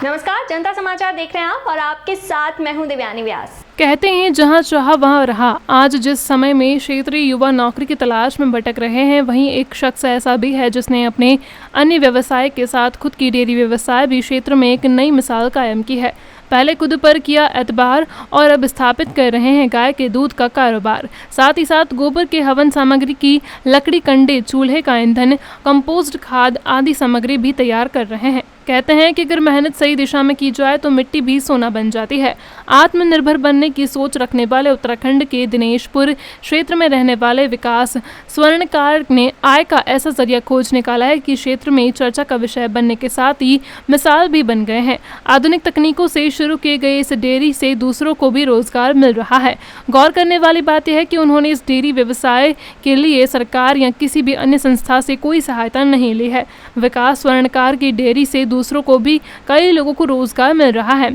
नमस्कार, जनता समाचार देख रहे हैं आप और आपके साथ मैं हूं देवयानी व्यास। कहते हैं जहां चाहा वहां रहा। आज जिस समय में क्षेत्रीय युवा नौकरी की तलाश में भटक रहे हैं, वहीं एक शख्स ऐसा भी है जिसने अपने अन्य व्यवसाय के साथ खुद की डेयरी व्यवसाय भी क्षेत्र में एक नई मिसाल कायम की है। पहले खुद पर किया एतबार और अब स्थापित कर रहे हैं गाय के दूध का कारोबार। साथ ही साथ गोबर के हवन सामग्री की लकड़ी, कंडे, चूल्हे का ईंधन, कंपोस्ट खाद आदि सामग्री भी तैयार कर रहे हैं। कहते हैं कि अगर मेहनत सही दिशा में की जाए तो मिट्टी भी सोना बन जाती है। आत्मनिर्भर बनने की सोच रखने वाले उत्तराखंड के दिनेशपुर क्षेत्र में रहने वाले विकास स्वर्णकार ने आय का ऐसा जरिया खोज निकाला है कि क्षेत्र में चर्चा का विषय बनने के साथ ही मिसाल भी बन गए हैं। आधुनिक तकनीकों से शुरू किए गए इस डेयरी से दूसरों को भी रोजगार मिल रहा है। गौर करने वाली बात यह है कि उन्होंने इस डेयरी व्यवसाय के लिए सरकार या किसी भी अन्य संस्था से कोई सहायता नहीं ली है। विकास स्वर्णकार की डेयरी से दूसरों को भी कई लोगों को रोजगार मिल रहा है।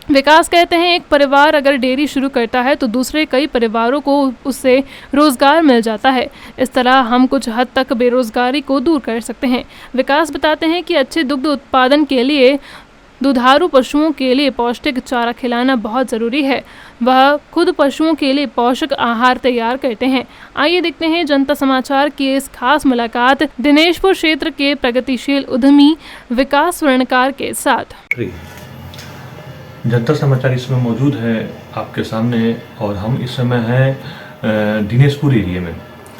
विकास कहते हैं एक परिवार अगर डेयरी शुरू करता है तो दूसरे कई परिवारों को उससे रोजगार मिल जाता है। इस तरह हम कुछ हद तक बेरोजगारी को दूर कर सकते हैं। विकास बताते हैं कि अच्छे दुग्ध उत्पादन के लिए दुधारू पशुओं के लिए पौष्टिक चारा खिलाना बहुत ज़रूरी है। वह खुद पशुओं के लिए पोषक आहार तैयार करते हैं। आइए देखते हैं जनता समाचार की इस खास मुलाकात दिनेशपुर क्षेत्र के प्रगतिशील उद्यमी विकास स्वर्णकार के साथ। जनता समाचार इस समय मौजूद है आपके सामने और हम इस समय हैं दिनेशपुर एरिया में।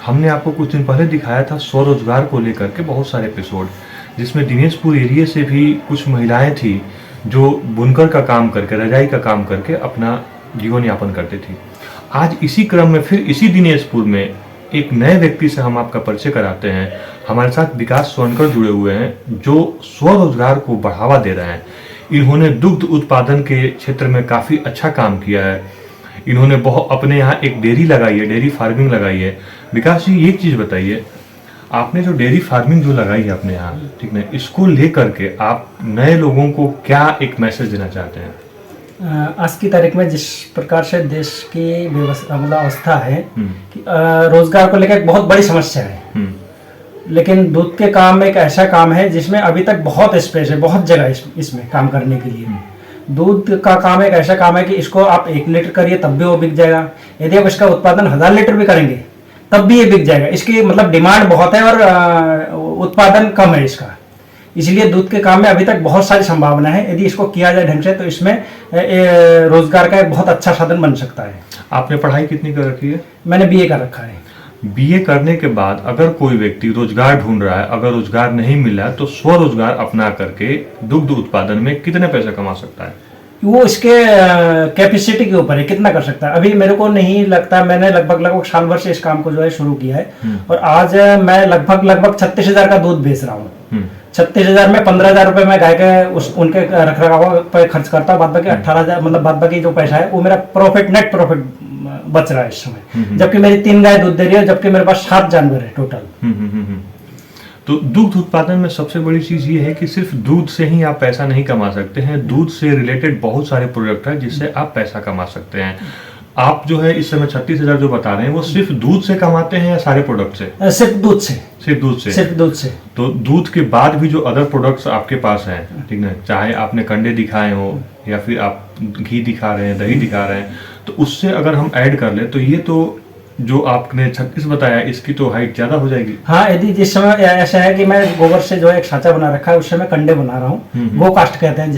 हमने आपको कुछ दिन पहले दिखाया था स्वरोजगार को लेकर के बहुत सारे एपिसोड, जिसमें दिनेशपुर एरिया से भी कुछ महिलाएं थी जो बुनकर का काम करके, रजाई का काम करके अपना जीवन यापन करती थी। आज इसी क्रम में फिर इसी दिनेशपुर में एक नए व्यक्ति से हम आपका परिचय कराते हैं। हमारे साथ विकास स्वर्णकर जुड़े हुए हैं जो स्वरोजगार को बढ़ावा दे रहे हैं। इन्होंने दुग्ध उत्पादन के क्षेत्र में काफ़ी अच्छा काम किया है। इन्होंने अपने यहाँ एक डेयरी लगाई है, डेयरी फार्मिंग लगाई है। विकास जी, एक चीज़ बताइए, आपने जो डेयरी फार्मिंग जो लगाई है अपने यहाँ, ठीक है, इसको लेकर के आप नए लोगों को क्या एक मैसेज देना चाहते हैं? आज की तारीख में जिस प्रकार से देश की अवस्था है कि रोजगार को लेकर एक बहुत बड़ी समस्या है, लेकिन दूध के काम एक ऐसा काम है जिसमें अभी तक बहुत स्पेस है, बहुत जगह इसमें काम करने के लिए। दूध का काम एक ऐसा काम है कि इसको आप 1 लीटर करिए तब भी वो बिक जाएगा। यदि आप इसका उत्पादन 1000 लीटर भी करेंगे तब भी ये बिक जाएगा। इसकी डिमांड बहुत है और उत्पादन कम है इसका। इसलिए दूध के काम में अभी तक बहुत सारी संभावना है। यदि इसको किया जाए ढंग से तो इसमें रोजगार का एक बहुत अच्छा साधन बन सकता है। आपने पढ़ाई कितनी कर रखी है? मैंने बीए कर रखा है। बीए करने के बाद अगर कोई व्यक्ति रोजगार ढूंढ रहा है, अगर रोजगार नहीं मिल रहा है, तो स्वरोजगार अपना करके दुग्ध उत्पादन में कितने पैसे कमा सकता है? वो इसके कैपेसिटी के ऊपर है, कितना कर सकता है। अभी मेरे को नहीं लगता, मैंने लगभग साल भर से इस काम को जो है शुरू किया है और आज मैं लगभग 36,000 का दूध बेच रहा हूँ। 36,000 में 15,000 रुपए मैं गाय के उनके रख रखाव पे खर्च करता हूँ। बाद बाकी 18,000 बाद बाकी जो पैसा है वो मेरा नेट प्रॉफिट बच रहा है इस समय। जबकि मेरी 3 गाय दूध दे रही है, जबकि मेरे पास 7 जानवर है टोटल। तो दुग्ध उत्पादन में सबसे बड़ी चीज ये है कि सिर्फ दूध से ही आप पैसा नहीं कमा सकते हैं। दूध से रिलेटेड बहुत सारे प्रोडक्ट है जिससे आप पैसा कमा सकते हैं। आप जो है इस समय 36,000 जो बता रहे हैं वो सिर्फ दूध से कमाते हैं या सारे प्रोडक्ट से? सिर्फ दूध से। सिर्फ दूध से? सिर्फ दूध से। तो दूध के बाद भी जो अदर प्रोडक्ट्स आपके पास हैं, ठीक है, चाहे आपने कंडे दिखाए हो या फिर आप घी दिखा रहे हैं, दही दिखा रहे हैं, तो उससे अगर हम ऐड कर ले तो ये तो जो आपने 36 बताया इसकी तो हाइट ज्यादा हो जाएगी। हाँ, यदि जिस समय ऐसा है कि मैं गोबर से जो एक साँचा बना रखा है उससे मैं कंडे बना रहा हूँ, वो कास्ट कहते हैं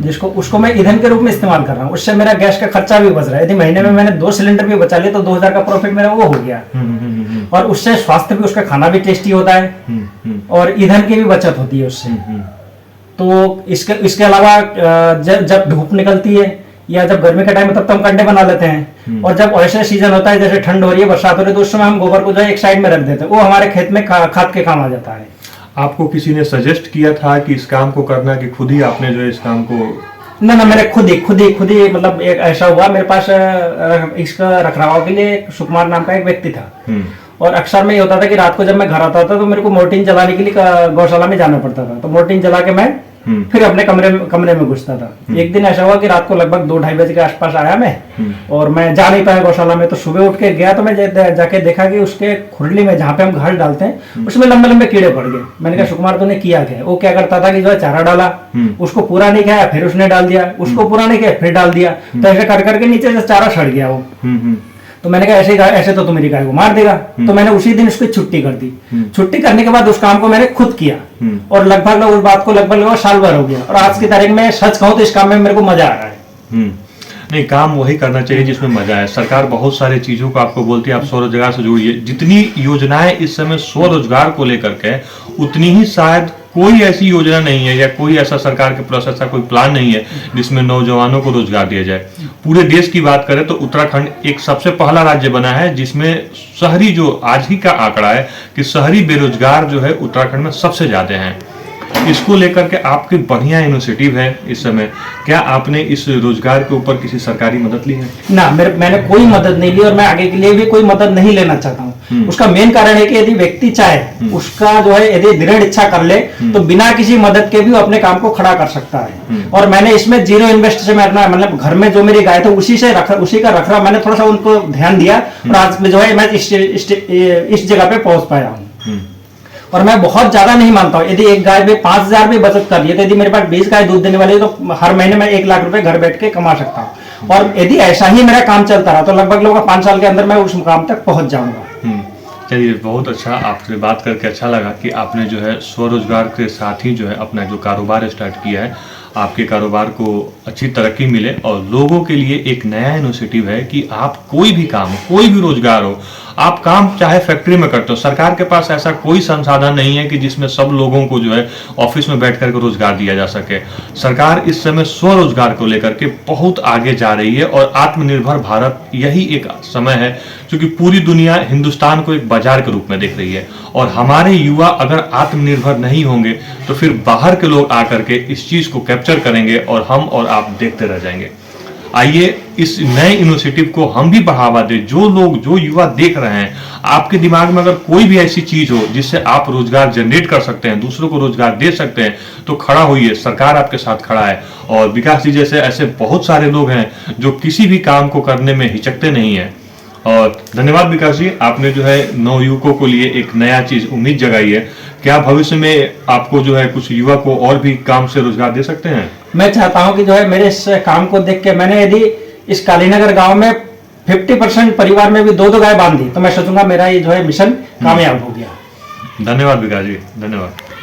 जिसको उसको मैं ईंधन के रूप में इस्तेमाल कर रहा हूँ। उससे मेरा गैस का खर्चा भी बच रहा है। यदि महीने में मैंने 2 सिलेंडर भी बचा लिया तो 2,000 का प्रॉफिट मेरा वो हो गया। और उससे स्वास्थ्य भी, उसका खाना भी टेस्टी होता है और ईंधन की भी बचत होती है उससे। तो इसके अलावा जब धूप निकलती है या जब गर्मी का टाइम है तब तो हम कंडे बना लेते हैं। और जब ऐसे सीजन होता है जैसे ठंड हो रही है, बरसात हो रही है, तो उस समय हम गोबर को जो है एक साइड में रख देते हैं। वो हमारे खेत में खाद के काम आ जाता है। आपको किसी ने सजेस्ट किया था कि इस काम को करना, कि खुद ही आपने जो इस काम को? ना, मेरे खुद ही एक ऐसा हुआ। मेरे पास इसका रखरखाव के लिए सुकुमार नाम का एक व्यक्ति था और अक्सर में ये होता था कि रात को जब मैं घर आता था तो मेरे को मोर्टिन जलाने के लिए गौशाला में जाना पड़ता था। तो मोर्टिन जला के मैं फिर अपने कमरे में घुसता था। एक दिन ऐसा हुआ कि रात को लगभग 2-2:30 बजे के आसपास आया मैं, और मैं जा नहीं पाया गौशाला में, तो सुबह उठ के गया तो मैं जाके देखा कि उसके खुरली में जहाँ पे हम घास डालते हैं उसमें लंबे लंबे कीड़े पड़ गए। मैंने कहा सुकुमार तूने किया क्या? वो क्या करता था कि जो है चारा डाला, उसको पूरा नहीं खाया, फिर उसने डाल दिया, उसको पूरा नहीं खाया, फिर डाल दिया, तो ऐसे कर करके नीचे से चारा सड़ गया वो। तो मैंने कहा ऐसे तो मेरी गाय को मार देगा। तो मैंने उसी दिन उसकी छुट्टी कर दी। छुट्टी करने के बाद उस काम को मैंने खुद किया, और लगभग उस बात को लगभग साल भर हो गया, और आज की तारीख में सच कहूं तो इस काम में मेरे को मजा आ रहा है। नहीं, काम वही करना चाहिए जिसमें मजा है। सरकार बहुत सारी चीजों को आपको बोलती है आप स्वरोजगार से जुड़िए। जितनी योजनाएं इस समय स्वरोजगार को लेकर के, उतनी ही शायद कोई ऐसी योजना नहीं है या कोई ऐसा सरकार के पास ऐसा कोई प्लान नहीं है जिसमें नौजवानों को रोजगार दिया जाए। पूरे देश की बात करें तो उत्तराखंड एक सबसे पहला राज्य बना है जिसमें शहरी, जो आज ही का आंकड़ा है कि शहरी बेरोजगार जो है उत्तराखंड में सबसे ज्यादा हैं। इसको लेकर के आपकी बढ़िया इनिशिएटिव है इस समय। क्या आपने इस रोजगार के ऊपर किसी सरकारी मदद ली है? ना, मैंने कोई मदद नहीं ली, और मैं आगे के लिए भी कोई मदद नहीं लेना चाहता हूँ। उसका मेन कारण है कि यदि व्यक्ति चाहे, उसका जो है यदि दृढ़ इच्छा कर ले, तो बिना किसी मदद के भी वो अपने काम को खड़ा कर सकता है। और मैंने इसमें 0 इन्वेस्ट से मैं अपना, मतलब घर में जो मेरी गाय थे उसी का रख रहा, मैंने थोड़ा सा उनको ध्यान दिया, और आज में जो है मैं इस जगह पे पहुंच पाया हूँ। और मैं बहुत ज्यादा नहीं मानता हूँ, यदि एक गाय में 5,000 भी बचत कर लिए, तो यदि मेरे पास 20 गाय दूध देने वाली है तो हर महीने में 1 लाख रुपए घर बैठ के कमा सकता हूँ। और यदि ऐसा ही मेरा काम चलता रहा तो लगभग 5 साल के अंदर मैं उस मुकाम तक पहुंच जाऊंगा। चलिए, बहुत अच्छा, आपसे बात करके अच्छा लगा कि आपने जो है स्वरोजगार के साथ ही जो है अपना जो कारोबार स्टार्ट किया है, आपके कारोबार को अच्छी तरक्की मिले, और लोगों के लिए एक नया इनिशिएटिव है कि आप कोई भी काम, कोई भी रोजगार हो, आप काम चाहे फैक्ट्री में करते हो, सरकार के पास ऐसा कोई संसाधन नहीं है कि जिसमें सब लोगों को जो है ऑफिस में बैठ करके रोजगार दिया जा सके। सरकार इस समय स्वरोजगार को लेकर के बहुत आगे जा रही है, और आत्मनिर्भर भारत यही एक समय है क्योंकि पूरी दुनिया हिंदुस्तान को एक बाजार के रूप में देख रही है, और हमारे युवा अगर आत्मनिर्भर नहीं होंगे तो फिर बाहर के लोग आकर के इस चीज को कैप्चर करेंगे, और हम और आप देखते रह जाएंगे। आइए इस नए इनिशिएटिव को हम भी बढ़ावा दें। जो युवा देख रहे हैं, आपके दिमाग में अगर कोई भी ऐसी चीज हो जिससे आप रोजगार जनरेट कर सकते हैं, दूसरों को रोजगार दे सकते हैं, तो खड़ा होइए। सरकार आपके साथ खड़ा है, और विकास जी जैसे ऐसे बहुत सारे लोग हैं जो किसी भी काम को करने में हिचकते नहीं है। और धन्यवाद विकास जी, आपने जो है नवयुवकों को लिए एक नया चीज, उम्मीद जगाई है। क्या भविष्य में आपको जो है कुछ युवा को और भी काम से रोजगार दे सकते हैं? मैं चाहता हूं कि जो है मेरे इस काम को देख के, मैंने यदि इस कालीनगर गांव में 50% परिवार में भी 2-2 गाय बांध दी, तो मैं सोचूंगा मेरा ये जो है मिशन कामयाब हो गया। धन्यवाद विकास जी, धन्यवाद।